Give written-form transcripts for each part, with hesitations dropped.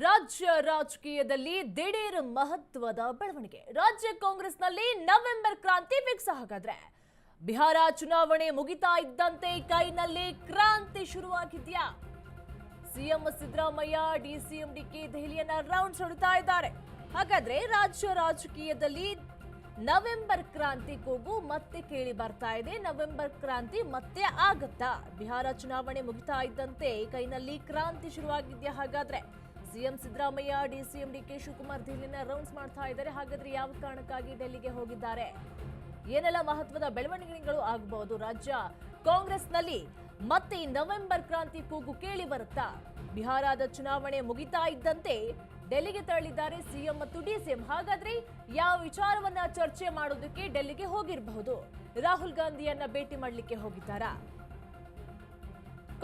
ರಾಜ್ಯ ರಾಜಕೀಯದಲ್ಲಿ ದಿಢೀರ್ ಮಹತ್ವದ ಬೆಳವಣಿಗೆ. ರಾಜ್ಯ ಕಾಂಗ್ರೆಸ್ನಲ್ಲಿ ನವೆಂಬರ್ ಕ್ರಾಂತಿ ಫಿಕ್ಸ್. ಹಾಗಾದ್ರೆ ಬಿಹಾರ ಚುನಾವಣೆ ಮುಗಿತಾ ಇದ್ದಂತೆ ಕೈನಲ್ಲಿ ಕ್ರಾಂತಿ ಶುರುವಾಗಿದ್ಯಾ? ಸಿಎಂ ಸಿದ್ದರಾಮಯ್ಯ ಡಿಸಿಎಂ ಡಿಕೆ ದೆಹಲಿಯನ್ನ ರೌಂಡ್ಸ್ ಹೊಡಿತಾ ಇದ್ದಾರೆ. ಹಾಗಾದ್ರೆ ರಾಜ್ಯ ರಾಜಕೀಯದಲ್ಲಿ ನವೆಂಬರ್ ಕ್ರಾಂತಿ ಕೂಗು ಮತ್ತೆ ಕೇಳಿ ಬರ್ತಾ ಇದೆ. ನವೆಂಬರ್ ಕ್ರಾಂತಿ ಮತ್ತೆ ಆಗತ್ತಾ? ಬಿಹಾರ ಚುನಾವಣೆ ಮುಗಿತಾ ಇದ್ದಂತೆ ಕೈನಲ್ಲಿ ಕ್ರಾಂತಿ ಶುರುವಾಗಿದ್ಯಾ? ಹಾಗಾದ್ರೆ CM Siddaramaiah DCM DK Shivakumar ದೆಹಲಿನ ರೌಂಡ್ಸ್ ಮಾಡ್ತಾ ಇದ್ದಾರೆ. ಹಾಗಾದ್ರೆ ಯಾವ ಕಾರಣಕ್ಕಾಗಿ ಡೆಲ್ಲಿಗೆ ಹೋಗಿದ್ದಾರೆ? ಏನೆಲ್ಲ ಮಹತ್ವದ ಬೆಳವಣಿಗೆಗಳು ಆಗಬಹುದು? ರಾಜ್ಯ ಕಾಂಗ್ರೆಸ್ನಲ್ಲಿ ಮತ್ತೆ ನವೆಂಬರ್ ಕ್ರಾಂತಿ ಕೂಗು ಕೇಳಿ ಬರುತ್ತಾ? ಬಿಹಾರದ ಚುನಾವಣೆ ಮುಗಿತಾ ಇದ್ದಂತೆ ಡೆಲ್ಲಿಗೆ ತೆರಳಿದ್ದಾರೆ ಸಿಎಂ ಮತ್ತು ಡಿಸಿಎಂ. ಹಾಗಾದ್ರೆ ಯಾವ ವಿಚಾರವನ್ನ ಚರ್ಚೆ ಮಾಡೋದಕ್ಕೆ ಡೆಲ್ಲಿಗೆ ಹೋಗಿರಬಹುದು? ರಾಹುಲ್ ಗಾಂಧಿಯನ್ನ ಭೇಟಿ ಮಾಡಲಿಕ್ಕೆ ಹೋಗಿದ್ದಾರಾ?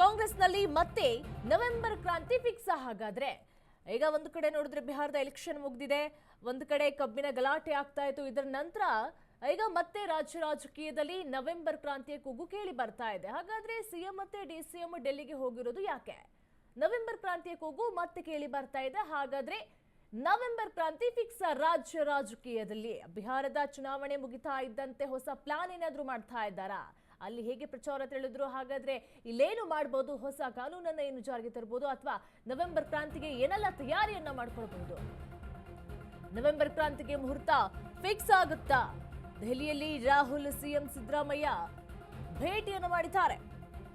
ಕಾಂಗ್ರೆಸ್ನಲ್ಲಿ ಮತ್ತೆ ನವೆಂಬರ್ ಕ್ರಾಂತಿ ಫಿಕ್ಸ್. ಹಾಗಾದ್ರೆ ಈಗ ಒಂದು ಕಡೆ ನೋಡಿದ್ರೆ ಬಿಹಾರದ ಎಲೆಕ್ಷನ್ ಮುಗಿದಿದೆ, ಒಂದು ಕಡೆ ಕಬ್ಬಿನ ಗಲಾಟೆ ಆಗ್ತಾ ಇತ್ತು. ಇದರ ನಂತರ ಈಗ ಮತ್ತೆ ರಾಜ್ಯ ರಾಜಕೀಯದಲ್ಲಿ ನವೆಂಬರ್ ಕ್ರಾಂತಿಯ ಕೂಗು ಕೇಳಿ ಬರ್ತಾ ಇದೆ. ಹಾಗಾದ್ರೆ ಸಿಎಂ ಮತ್ತೆ ಡಿಸಿಎಂ ಡೆಲ್ಲಿಗೆ ಹೋಗಿರೋದು ಯಾಕೆ? ನವೆಂಬರ್ ಕ್ರಾಂತಿಯ ಕೂಗು ಮತ್ತೆ ಕೇಳಿ ಬರ್ತಾ ಇದೆ. ಹಾಗಾದ್ರೆ ನವೆಂಬರ್ ಕ್ರಾಂತಿ ಫಿಕ್ಸ್ ರಾಜ್ಯ ರಾಜಕೀಯದಲ್ಲಿ. ಬಿಹಾರದ ಚುನಾವಣೆ ಮುಗಿತಾ ಇದ್ದಂತೆ ಹೊಸ ಪ್ಲಾನ್ ಏನಾದ್ರೂ ಮಾಡ್ತಾ ಇದ್ದಾರಾ? ಅಲ್ಲಿ ಹೇಗೆ ಪ್ರಚಾರ ತಿಳಿದ್ರು? ಹಾಗಾದ್ರೆ ಇಲ್ಲೇನು ಮಾಡಬಹುದು? ಹೊಸ ಕಾನೂನನ್ನ ಏನು ಜಾರಿಗೆ ತರಬಹುದು? ಅಥವಾ ನವೆಂಬರ್ ಕ್ರಾಂತಿಗೆ ಏನೆಲ್ಲ ತಯಾರಿಯನ್ನ ಮಾಡ್ಕೊಳ್ಬಹುದು? ನವೆಂಬರ್ ಕ್ರಾಂತಿಗೆ ಮುಹೂರ್ತ ಫಿಕ್ಸ್ ಆಗುತ್ತಾ? ದೆಹಲಿಯಲ್ಲಿ ರಾಹುಲ್ ಸಿಎಂ ಸಿದ್ದರಾಮಯ್ಯ ಭೇಟಿಯನ್ನು ಮಾಡಿದ್ದಾರೆ.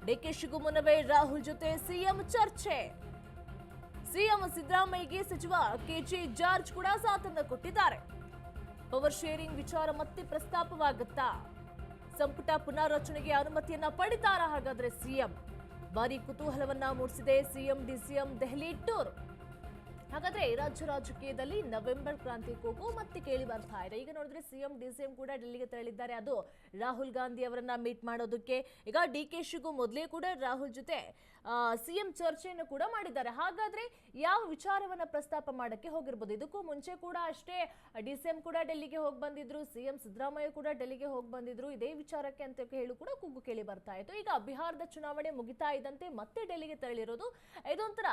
ಡಿಕೆ ಶಿಗೂ ಮುನ್ನವೇ ರಾಹುಲ್ ಜೊತೆ ಸಿಎಂ ಚರ್ಚೆ. ಸಿಎಂ ಸಿದ್ದರಾಮಯ್ಯಗೆ ಸಚಿವ ಕೆಜೆ ಜಾರ್ಜ್ ಕೂಡ ಸಾಥನ್ನ ಕೊಟ್ಟಿದ್ದಾರೆ. ಪವರ್ ಶೇರಿಂಗ್ ವಿಚಾರ ಮತ್ತೆ ಪ್ರಸ್ತಾಪವಾಗುತ್ತಾ? ಸಂಪುಟ ಪುನಾರಚನೆಗೆ ಅನುಮತಿಯನ್ನ ಪಡಿತಾರಾ? ಹಾಗಾದ್ರೆ ಸಿಎಂ ಭಾರಿ ಕುತೂಹಲವನ್ನ ಮೂಡಿಸಿದೆ ಸಿಎಂ ಡಿಸಿಎಂ ದೆಹಲಿ ಟೂರ್. ಹಾಗಾದ್ರೆ ರಾಜ್ಯ ರಾಜಕೀಯದಲ್ಲಿ ನವೆಂಬರ್ ಕ್ರಾಂತಿ ಕೂಗು ಮತ್ತೆ ಕೇಳಿ ಬರ್ತಾ ಇದೆ. ಈಗ ನೋಡಿದ್ರೆ ಸಿಎಂ ಡಿಸಿಎಂ ಕೂಡ ಡೆಲ್ಲಿಗೆ ತೆರಳಿದ್ದಾರೆ, ಅದು ರಾಹುಲ್ ಗಾಂಧಿ ಅವರನ್ನ ಮೀಟ್ ಮಾಡೋದಕ್ಕೆ. ಈಗ ಡಿಕೆ ಶಿಗೂ ಮೊದಲೇ ಕೂಡ ರಾಹುಲ್ ಜೊತೆ ಸಿಎಂ ಚರ್ಚೆಯನ್ನು ಕೂಡ ಮಾಡಿದ್ದಾರೆ. ಹಾಗಾದ್ರೆ ಯಾವ ವಿಚಾರವನ್ನ ಪ್ರಸ್ತಾಪ ಮಾಡಕ್ಕೆ ಹೋಗಿರ್ಬೋದು? ಇದಕ್ಕೂ ಮುಂಚೆ ಕೂಡ ಅಷ್ಟೇ ಡಿಸಿಎಂ ಕೂಡ ಡೆಲ್ಲಿಗೆ ಹೋಗಿ ಬಂದಿದ್ರು, ಸಿಎಂ ಸಿದ್ದರಾಮಯ್ಯ ಕೂಡ ಡೆಲ್ಲಿಗೆ ಹೋಗಿ ಬಂದಿದ್ರು ಇದೇ ವಿಚಾರಕ್ಕೆ ಅಂತ ಹೇಳಿ ಕೂಡ ಕೂಗು ಕೇಳಿ ಬರ್ತಾ ಇತ್ತು. ಈಗ ಬಿಹಾರದ ಚುನಾವಣೆ ಮುಗಿತಾ ಇದ್ದಂತೆ ಮತ್ತೆ ಡೆಲ್ಲಿಗೆ ತೆರಳಿರೋದು ಇದೊಂಥರ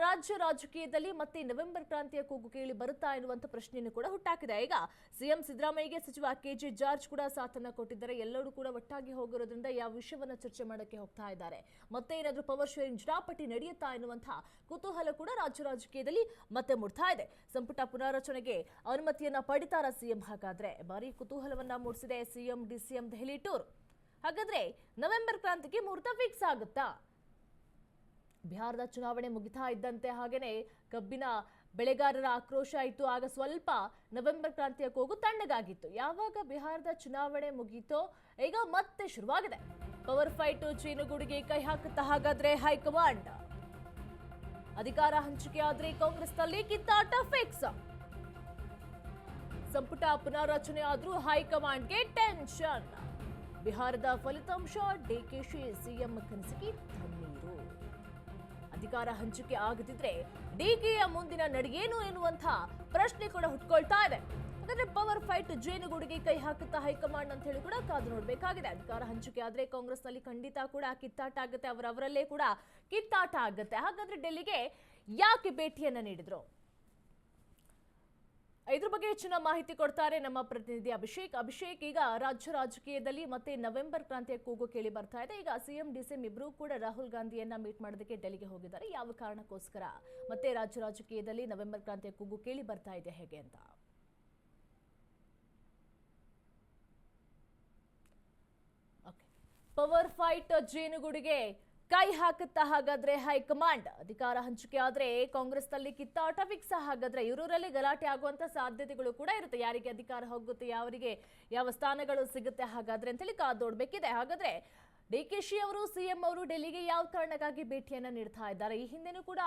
ರಾಜ್ಯ ರಾಜಕೀಯದಲ್ಲಿ ಮತ್ತೆ ನವೆಂಬರ್ ಕ್ರಾಂತಿಯ ಕೂಗು ಕೇಳಿ ಬರುತ್ತಾ ಎನ್ನುವಂತ ಪ್ರಶ್ನೆಯನ್ನು ಕೂಡ ಹುಟ್ಟಾಕಿದೆ. ಈಗ ಸಿಎಂ ಸಿದ್ದರಾಮಯ್ಯಗೆ ಸಚಿವ ಕೆಜೆ ಜಾರ್ಜ್ ಕೂಡ ಸಾಥನ್ನ ಕೊಟ್ಟಿದ್ದಾರೆ. ಎಲ್ಲರೂ ಕೂಡ ಒಟ್ಟಾಗಿ ಹೋಗಿರೋದ್ರಿಂದ ಯಾವ ವಿಷಯವನ್ನ ಚರ್ಚೆ ಮಾಡಕ್ಕೆ ಹೋಗ್ತಾ ಇದ್ದಾರೆ? ಮತ್ತೆ ಏನಾದ್ರೂ ಪವರ್ ಶೇರಿಂಗ್ ಜಟಾಪಟಿ ನಡೆಯುತ್ತಾ ಎನ್ನುವಂತಹ ಕುತೂಹಲ ಕೂಡ ರಾಜ್ಯ ರಾಜಕೀಯದಲ್ಲಿ ಮತ್ತೆ ಮೂಡ್ತಾ ಇದೆ. ಸಂಪುಟ ಪುನಾರಚನೆಗೆ ಅನುಮತಿಯನ್ನ ಪಡಿತಾರ ಸಿಎಂ? ಹಾಗಾದ್ರೆ ಭಾರಿ ಕುತೂಹಲವನ್ನ ಮೂಡಿಸಿದೆ ಸಿಎಂ ಡಿಸಿಎಂ ದೆಹಲಿ ಟೂರ್. ಹಾಗಾದ್ರೆ ನವೆಂಬರ್ ಕ್ರಾಂತಿಗೆ ಮುಹೂರ್ತ ಫಿಕ್ಸ್ ಆಗುತ್ತಾ? ಬಿಹಾರದ ಚುನಾವಣೆ ಮುಗಿತಾ ಇದ್ದಂತೆ ಹಾಗೇನೆ ಕಬ್ಬಿನ ಬೆಳೆಗಾರರ ಆಕ್ರೋಶ ಇತ್ತು. ಆಗ ಸ್ವಲ್ಪ ನವೆಂಬರ್ ಕ್ರಾಂತಿಯ ಕೂಗು ತಣ್ಣಗಾಗಿತ್ತು. ಯಾವಾಗ ಬಿಹಾರದ ಚುನಾವಣೆ ಮುಗೀತೋ ಈಗ ಮತ್ತೆ ಶುರುವಾಗಿದೆ ಪವರ್ ಫೈಟ್. ಚೀನುಗೂಡಿಗೆ ಕೈ ಹಾಕುತ್ತಾ? ಹಾಗಾದ್ರೆ ಹೈಕಮಾಂಡ್ ಅಧಿಕಾರ ಹಂಚಿಕೆ ಆದ್ರೆ ಕಾಂಗ್ರೆಸ್ನಲ್ಲಿ ಕಿತ್ತಾಟ ಫಿಕ್ಸ್. ಸಂಪುಟ ಪುನಾರಚನೆ ಆದ್ರೂ ಹೈಕಮಾಂಡ್ಗೆ ಟೆನ್ಷನ್. ಬಿಹಾರದ ಫಲಿತಾಂಶ ಡಿಕೆಶಿ ಸಿಎಂ ಕನಸಿಗೆ ತಣ್ಣೀರು. ಅಧಿಕಾರ ಹಂಚಿಕೆ ಆಗದಿದ್ರೆ ಡಿಕೆಯ ಮುಂದಿನ ನಡೆಯೇನು ಎನ್ನುವಂತ ಪ್ರಶ್ನೆ ಕೂಡ ಹುಟ್ಕೊಳ್ತಾ ಇದೆ. ಹಾಗಾದ್ರೆ ಪವರ್ ಫೈಟ್ ಜೇನುಗೂಡಿಗೆ ಕೈ ಹಾಕುತ್ತಾ ಹೈಕಮಾಂಡ್ ಅಂತ ಹೇಳಿ ಕೂಡ ಕಾದು ನೋಡಬೇಕಾಗಿದೆ. ಅಧಿಕಾರ ಹಂಚಿಕೆ ಆದ್ರೆ ಕಾಂಗ್ರೆಸ್ ನಲ್ಲಿ ಖಂಡಿತ ಕೂಡ ಕಿತ್ತಾಟ ಆಗುತ್ತೆ, ಅವರವರಲ್ಲೇ ಕೂಡ ಕಿತ್ತಾಟ ಆಗುತ್ತೆ. ಹಾಗಾದ್ರೆ ಡೆಲ್ಲಿಗೆ ಯಾಕೆ ಭೇಟಿಯನ್ನ ನೀಡಿದ್ರು? ಇದ್ರ ಬಗ್ಗೆ ಹೆಚ್ಚಿನ ಮಾಹಿತಿ ಕೊಡ್ತಾರೆ ನಮ್ಮ ಪ್ರತಿನಿಧಿ ಅಭಿಷೇಕ್, ಈಗ ರಾಜ್ಯ ರಾಜಕೀಯದಲ್ಲಿ ಮತ್ತೆ ನವೆಂಬರ್ ಕ್ರಾಂತಿಯ ಕೂಗು ಕೇಳಿ ಬರ್ತಾ ಇದೆ. ಈಗ ಸಿಎಂ ಡಿಸಿಎಂ ಇಬ್ರು ಕೂಡ ರಾಹುಲ್ ಗಾಂಧಿಯನ್ನ ಮೀಟ್ ಮಾಡೋದಕ್ಕೆ ಡೆಲ್ಲಿಗೆ ಹೋಗಿದ್ದಾರೆ. ಯಾವ ಕಾರಣಕ್ಕೋಸ್ಕರ ಮತ್ತೆ ರಾಜ್ಯ ರಾಜಕೀಯದಲ್ಲಿ ನವೆಂಬರ್ ಕ್ರಾಂತಿಯ ಕೂಗು ಕೇಳಿ ಬರ್ತಾ ಇದೆ ಹೇಗೆ ಅಂತ? ಪವರ್ ಫೈಟ್ ಜೇನುಗೂಡಿಗೆ ಕೈ ಹಾಕುತ್ತಾ? ಹಾಗಾದ್ರೆ ಹೈಕಮಾಂಡ್ ಅಧಿಕಾರ ಹಂಚಿಕೆ ಆದ್ರೆ ಕಾಂಗ್ರೆಸ್ನಲ್ಲಿ ಕಿತ್ತಾಟ ಫಿಕ್ಸ್. ಹಾಗಾದ್ರೆ ಇವರಲ್ಲಿ ಗಲಾಟೆ ಆಗುವಂತ ಸಾಧ್ಯತೆಗಳು ಕೂಡ ಇರುತ್ತೆ. ಯಾರಿಗೆ ಅಧಿಕಾರ ಹೋಗುತ್ತೆ, ಯಾವರಿಗೆ ಯಾವ ಸ್ಥಾನಗಳು ಸಿಗುತ್ತೆ ಹಾಗಾದ್ರೆ ಅಂತೇಳಿ ಕಾದೋಡ್ಬೇಕಿದೆ. ಹಾಗಾದ್ರೆ ಡಿಕೆಶಿ ಅವರು ಸಿಎಂ ಅವರು ಡೆಲ್ಲಿಗೆ ಯಾವ ಕಾರಣಕ್ಕಾಗಿ ಭೇಟಿಯನ್ನ ನೀಡ್ತಾ ಇದ್ದಾರೆ? ಈ ಹಿಂದೆನೂ ಕೂಡ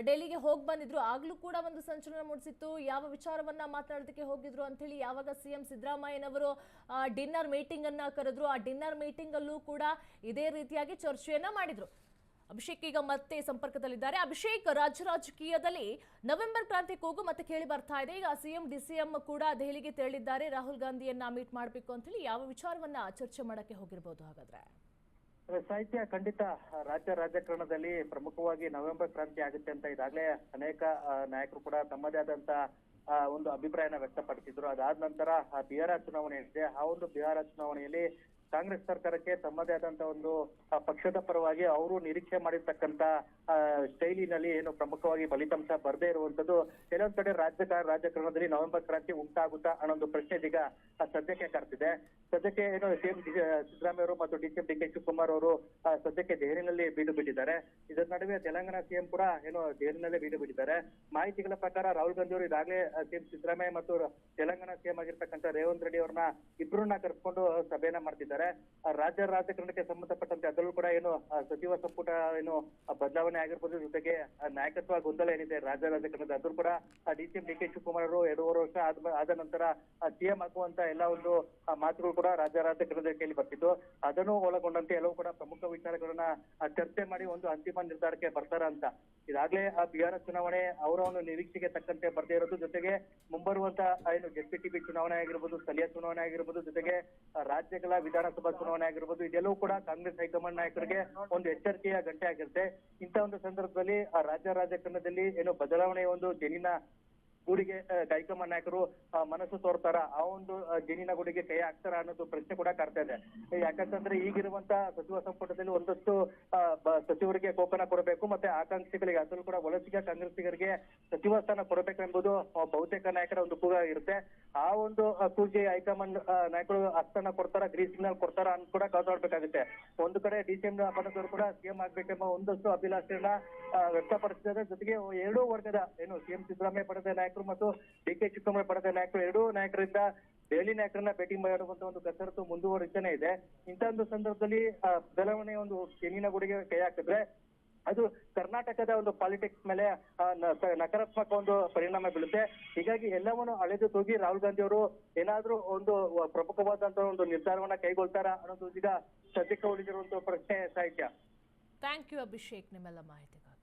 ಡೆಲ್ಲಿಗೆ ಹೋಗಿ ಬಂದಿದ್ರು, ಆಗ್ಲೂ ಕೂಡ ಒಂದು ಸಂಚಲನ ಮೂಡಿಸಿತ್ತು. ಯಾವ ವಿಚಾರವನ್ನ ಮಾತನಾಡೋದಕ್ಕೆ ಹೋಗಿದ್ರು ಅಂತ ಹೇಳಿ ಯಾವಾಗ ಸಿಎಂ ಸಿದ್ದರಾಮಯ್ಯನವರು ಡಿನ್ನರ್ ಮೀಟಿಂಗ್ ಅನ್ನ ಕರೆದ್ರು, ಆ ಡಿನ್ನರ್ ಮೀಟಿಂಗ್ ಅಲ್ಲೂ ಕೂಡ ಇದೇ ರೀತಿಯಾಗಿ ಚರ್ಚೆಯನ್ನ ಮಾಡಿದ್ರು. ಅಭಿಷೇಕ್ ಈಗ ಮತ್ತೆ ಸಂಪರ್ಕದಲ್ಲಿದ್ದಾರೆ. ಅಭಿಷೇಕ್, ರಾಜ್ಯ ರಾಜಕೀಯದಲ್ಲಿ ನವೆಂಬರ್ ಕ್ರಾಂತಿ ಕೂಗು ಮತ್ತೆ ಕೇಳಿ ಬರ್ತಾ ಇದೆ. ಈಗ ಸಿಎಂ ಡಿಸಿಎಂ ಕೂಡ ದೆಹಲಿಗೆ ತೆರಳಿದ್ದಾರೆ, ರಾಹುಲ್ ಗಾಂಧಿಯನ್ನ ಮೀಟ್ ಮಾಡಬೇಕು ಅಂತ ಹೇಳಿ ಯಾವ ವಿಚಾರವನ್ನ ಚರ್ಚೆ ಮಾಡಕ್ಕೆ ಹೋಗಿರಬಹುದು? ಹಾಗಾದ್ರೆ ಸಾಹಿತ್ಯ ಖಂಡಿತ ರಾಜ್ಯ ರಾಜಕಾರಣದಲ್ಲಿ ಪ್ರಮುಖವಾಗಿ ನವೆಂಬರ್ ಕ್ರಾಂತಿ ಆಗುತ್ತೆ ಅಂತ ಈಗಾಗಲೇ ಅನೇಕ ನಾಯಕರು ಕೂಡ ತಮ್ಮದೇ ಆದಂತ ಒಂದು ಅಭಿಪ್ರಾಯನ ವ್ಯಕ್ತಪಡಿಸಿದ್ರು. ಅದಾದ ನಂತರ ಬಿಹಾರ ಚುನಾವಣೆ ಇದೆ. ಆ ಒಂದು ಬಿಹಾರ ಚುನಾವಣೆಯಲ್ಲಿ ಕಾಂಗ್ರೆಸ್ ಸರ್ಕಾರಕ್ಕೆ ತಮ್ಮದೇ ಆದಂತ ಒಂದು ಪಕ್ಷದ ಪರವಾಗಿ ಅವರು ನಿರೀಕ್ಷೆ ಮಾಡಿರ್ತಕ್ಕಂತ ಶೈಲಿನಲ್ಲಿ ಏನು ಪ್ರಮುಖವಾಗಿ ಫಲಿತಾಂಶ ಬರದೇ ಇರುವಂತದ್ದು ಕೆಲವೊಂದ್ ಕಡೆ ರಾಜಕಾರಣದಲ್ಲಿ ನವೆಂಬರ್ ಕ್ರಾಂತಿ ಉಂಟಾಗುತ್ತಾ ಅನ್ನೋ ಒಂದು ಪ್ರಶ್ನೆ ಇದೀಗ ಸದ್ಯಕ್ಕೆ ಕಾಡ್ತಿದೆ. ಸದ್ಯಕ್ಕೆ ಏನು ಸಿಎಂ ಸಿದ್ದರಾಮಯ್ಯ ಅವರು ಮತ್ತು ಡಿ ಕೆ ಶಿವಕುಮಾರ್ ಅವರು ಸದ್ಯಕ್ಕೆ ದೆಹಲಿನಲ್ಲಿ ಬೀಡು ಬಿಟ್ಟಿದ್ದಾರೆ. ಇದರ ನಡುವೆ ತೆಲಂಗಾಣ ಸಿಎಂ ಕೂಡ ಏನು ದೆಹಲಿನಲ್ಲೇ ಬೀಡು ಬಿಟ್ಟಿದ್ದಾರೆ. ಮಾಹಿತಿಗಳ ಪ್ರಕಾರ ರಾಹುಲ್ ಗಾಂಧಿ ಅವರು ಈಗಾಗಲೇ ಸಿಎಂ ಸಿದ್ದರಾಮಯ್ಯ ಮತ್ತು ತೆಲಂಗಾಣ ಸಿಎಂ ಆಗಿರ್ತಕ್ಕಂಥ ರೇವಂತ್ ರೆಡ್ಡಿ ಅವ್ರನ್ನ ಇಬ್ಬರನ್ನ ಕರೆಸ್ಕೊಂಡು ಸಭೆಯನ್ನ ಮಾಡ್ತಿದ್ದಾರೆ. ರಾಜ್ಯ ರಾಜಕಾರಣಕ್ಕೆ ಸಂಬಂಧಪಟ್ಟಂತೆ ಅದರಲ್ಲೂ ಕೂಡ ಏನು ಸಚಿವ ಸಂಪುಟ ಏನು ಬದಲಾವಣೆ ಆಗಿರ್ಬೋದು, ಜೊತೆಗೆ ನಾಯಕತ್ವ ಗೊಂದಲ ಏನಿದೆ ರಾಜ್ಯ ರಾಜಕಾರಣದ ಅದ್ರೂ ಕೂಡ ಡಿ ಕೆ ಶಿವಕುಮಾರ್ ಅವರು 2.5 ವರ್ಷ ಆದ ನಂತರ ಸಿಎಂ ಆಗುವಂತ ಎಲ್ಲ ಒಂದು ಮಾತುಗಳು ಕೂಡ ರಾಜ್ಯ ರಾಜಕಾರಣದ ಕೇಳಿ ಬರ್ತಿದ್ದು, ಅದನ್ನು ಒಳಗೊಂಡಂತೆ ಎಲ್ಲವೂ ಕೂಡ ಪ್ರಮುಖ ವಿಚಾರಗಳನ್ನ ಚರ್ಚೆ ಮಾಡಿ ಒಂದು ಅಂತಿಮ ನಿರ್ಧಾರಕ್ಕೆ ಬರ್ತಾರ ಅಂತ. ಇದಾಗ್ಲೇ ಬಿಹಾರ ಚುನಾವಣೆ ಅವರ ಒಂದು ನಿರೀಕ್ಷೆಗೆ ತಕ್ಕಂತೆ ಬರ್ದೇ ಇರೋದು, ಜೊತೆಗೆ ಮುಂಬರುವಂತ ಏನು ಜೆಪಿಟಿಬಿ ಚುನಾವಣೆ ಆಗಿರ್ಬೋದು, ಸ್ಥಳೀಯ ಚುನಾವಣೆ ಆಗಿರ್ಬೋದು, ಜೊತೆಗೆ ರಾಜ್ಯಗಳ ವಿಧಾನಸಭಾ ಚುನಾವಣೆ ಆಗಿರ್ಬೋದು, ಇದೆಲ್ಲವೂ ಕೂಡ ಕಾಂಗ್ರೆಸ್ ಹೈಕಮಾಂಡ್ ನಾಯಕರಿಗೆ ಒಂದು ಎಚ್ಚರಿಕೆಯ ಗಂಟೆ ಆಗಿರುತ್ತೆ. ಇಂಥ ಒಂದು ಸಂದರ್ಭದಲ್ಲಿ ರಾಜ್ಯ ರಾಜಕಾರಣದಲ್ಲಿ ಏನು ಬದಲಾವಣೆಯ ಒಂದು ಜನಿನ ಗೂಡಿಗೆ ಹೈಕಮಾಂಡ್ ನಾಯಕರು ಮನಸ್ಸು ತೋರ್ತಾರ, ಆ ಒಂದು ಜನಿನ ಗುಡಿಗೆ ಕೈ ಹಾಕ್ತಾರ ಅನ್ನೋದು ಪ್ರಶ್ನೆ ಕೂಡ ಕಾಡ್ತಾ ಇದೆ. ಯಾಕಂತಂದ್ರೆ ಈಗಿರುವಂತ ಸಚಿವ ಸಂಪುಟದಲ್ಲಿ ಒಂದಷ್ಟು ಸಚಿವರಿಗೆ ಕೋಪನ ಕೊಡಬೇಕು, ಮತ್ತೆ ಆಕಾಂಕ್ಷಿಗಳಿಗೆ ಅದರಲ್ಲೂ ಕೂಡ ವಲಸಿಗ ಕಾಂಗ್ರೆಸ್ಸಿಗರಿಗೆ ಸಚಿವ ಸ್ಥಾನ ಕೊಡಬೇಕೆಂಬುದು ಬಹುತೇಕ ನಾಯಕರ ಒಂದು ಕೂಗ ಇರುತ್ತೆ. ಆ ಒಂದು ಕೂಗಿ ಹೈಕಮಾಂಡ್ ನಾಯಕರು ಹಸ್ತನ ಕೊಡ್ತಾರ, ಗ್ರೀನ್ ಸಿಗ್ನಲ್ ಕೊಡ್ತಾರ ಅಂತ ಕೂಡ ಕಾದಾಡ್ಬೇಕಾಗುತ್ತೆ. ಒಂದು ಕಡೆ ಡಿ.ಸಿ.ಎಂ ಪದದವರು ಕೂಡ ಸಿಎಂ ಆಗ್ಬೇಕೆಂಬ ಒಂದಷ್ಟು ಅಭಿಲಾಷೆಯನ್ನ ವ್ಯಕ್ತಪಡಿಸಿದ್ದಾರೆ. ಜೊತೆಗೆ ಎರಡೂ ವರ್ಗದ ಏನು ಸಿಎಂ ಸಿದ್ದರಾಮಯ್ಯ ಪಡೆದ ನಾಯಕರು ಮತ್ತು ಡಿ ಕೆ ಶಿವಕುಮಾರ್ ಪಡೆದ ನಾಯಕರು ಎರಡೂ ನಾಯಕರಿಂದ ದೆಹಲಿ ನಾಯಕರನ್ನ ಭೇಟಿ ಮಾಡುವಂತ ಒಂದು ಕಸರತ್ತು ಮುಂದುವರಿತಾನೆ ಇದೆ. ಇಂಥ ಒಂದು ಸಂದರ್ಭದಲ್ಲಿ ಬದಲಾವಣೆ ಒಂದು ಜಮೀನ ಗುಡಿಗೆ ಕೈ ಹಾಕಿದ್ರೆ ಅದು ಕರ್ನಾಟಕದ ಒಂದು ಪಾಲಿಟಿಕ್ಸ್ ಮೇಲೆ ನಕಾರಾತ್ಮಕ ಒಂದು ಪರಿಣಾಮ ಬೀಳುತ್ತೆ. ಹೀಗಾಗಿ ಎಲ್ಲವನ್ನು ಅಳೆದು ತೂಗಿ ರಾಹುಲ್ ಗಾಂಧಿ ಅವರು ಏನಾದ್ರೂ ಒಂದು ಪ್ರಮುಖವಾದಂತಹ ಒಂದು ನಿರ್ಧಾರವನ್ನ ಕೈಗೊಳ್ತಾರ ಅನ್ನೋದು ಈಗ ಸದ್ಯಕ್ಕೆ ಉಳಿದಿರುವಂತಹ ಪ್ರಶ್ನೆ ಸಾಹಿತ್ಯ. ಥ್ಯಾಂಕ್ ಯು ಅಭಿಷೇಕ್ ನಿಮ್ಮೆಲ್ಲ ಮಾಹಿತಿಗಾಗಿ.